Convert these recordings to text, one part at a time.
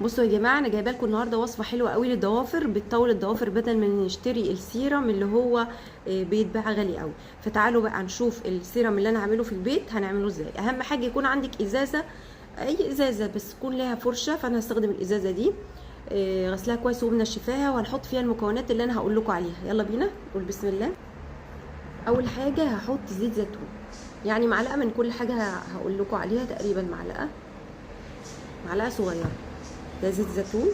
بصوا يا جماعه، انا جايبه لكم النهارده وصفه حلوه قوي للضوافر، بتطول الضوافر بدل ما نشتري السيرم اللي هو بيتباع غالي قوي. فتعالوا بقى نشوف السيرم اللي انا هعمله في البيت هنعمله ازاي. اهم حاجه يكون عندك ازازه، اي ازازه بس تكون لها فرشه. فانا هستخدم الازازه دي، غسلها كويس ومنشفاها، وهنحط فيها المكونات اللي انا هقول لكم عليها. يلا بينا نقول بسم الله. اول حاجه هحط زيت زيتون، يعني معلقه من كل حاجه هقول لكم عليها، تقريبا معلقه صغيره. ده زيت زيتون.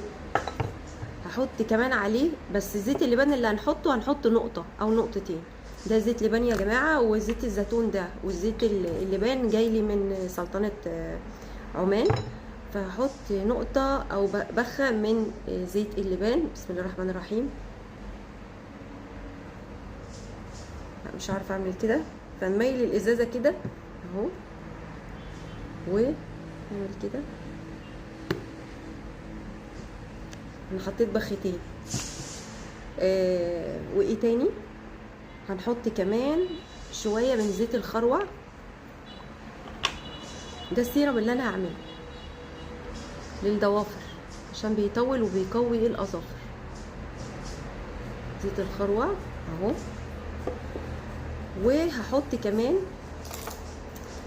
هحط كمان عليه، بس زيت اللبان اللي هنحط نقطه او نقطتين. ده زيت لبان يا جماعه، وزيت الزيتون ده والزيت اللبان جاي لي من سلطنه عمان. فهحط نقطه او بخه من زيت اللبان. بسم الله الرحمن الرحيم. لا مش عارفه اعمل كده، فنميل الازازه كده اهو ونعمل كده. انا حطيت بختين. وايه تاني؟ هنحط كمان شويه من زيت الخروع. ده السيرم اللي انا هعمله للضوافر عشان بيطول وبيقوي الاظافر. زيت الخروع اهو. وهحط كمان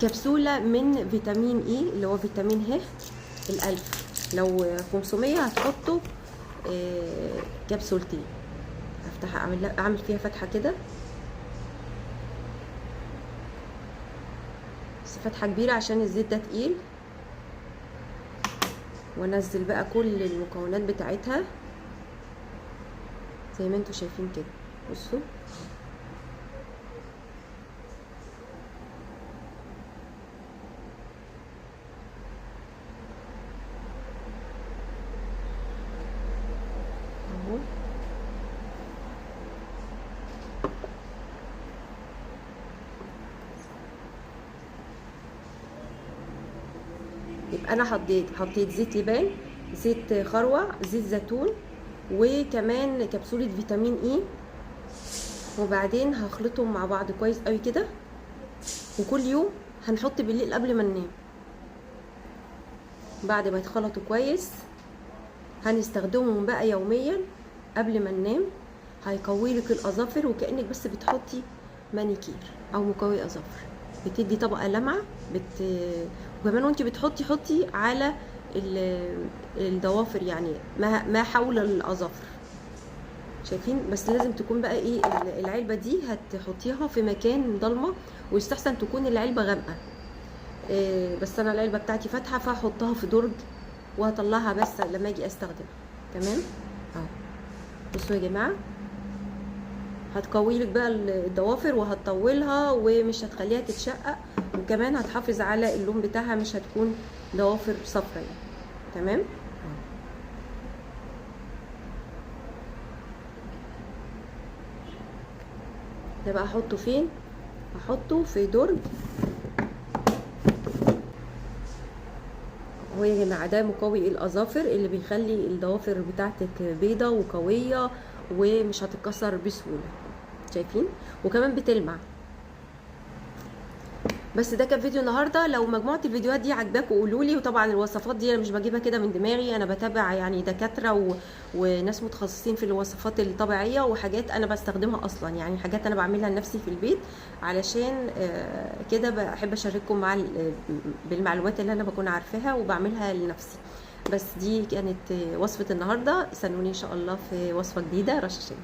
كبسوله من فيتامين اي اللي هو فيتامين ه الالف. لو 500 هتحطوا كبسولتين. هفتح اعمل فيها فتحه كده، بس فتحه كبيره عشان الزيت ده تقيل. وانزل بقى كل المكونات بتاعتها زي ما انتوا شايفين كده. بصوا اهو. يبقى انا حطيت زيت لبان، زيت خروع، زيت زيتون، وكمان كبسولة فيتامين اي. وبعدين هخلطهم مع بعض كويس قوي كده. وكل يوم هنحط بالليل قبل ما ننام. بعد ما يتخلطوا كويس هنستخدمهم بقى يوميا قبل ما ننام. هيقوي لك الاظافر وكانك بس بتحطي مانيكير او مقوي اظافر. بتدي طبقه لمعه وكمان وانت حطي على الضوافر، يعني ما حول الاظافر. شايفين؟ بس لازم تكون بقى ايه، العلبه دي هتحطيها في مكان ضلمه، ويستحسن تكون العلبه غامقه. بس انا العلبه بتاعتي فاتحه، فهحطها في درج وهطلعها بس لما اجي استخدمها. تمام اهو. بصوا يا جماعه، هتقوي لك بقى الضوافر وهتطولها ومش هتخليها تتشقق، وكمان هتحافظ على اللون بتاعها، مش هتكون ضوافر صفرا يعني. تمام. ده بقى احطه فين؟ هحطه في درج. هو يا جماعه ده مقوي الاظافر اللي بيخلي الضوافر بتاعتك بيضه وقويه ومش هتتكسر بسهوله. شايفين؟ وكمان بتلمع. بس ده كان فيديو النهارده. لو مجموعه الفيديوهات دي عجباكم قولوا لي. وطبعا الوصفات دي انا مش بجيبها كده من دماغي، انا بتابع يعني دكاتره وناس متخصصين في الوصفات الطبيعيه، وحاجات انا بستخدمها اصلا، يعني حاجات انا بعملها لنفسي في البيت. علشان كده بحب اشارككم مع بالمعلومات اللي انا بكون عارفاها وبعملها لنفسي. بس دي كانت وصفه النهارده. استنوني ان شاء الله في وصفه جديده. رشاشين.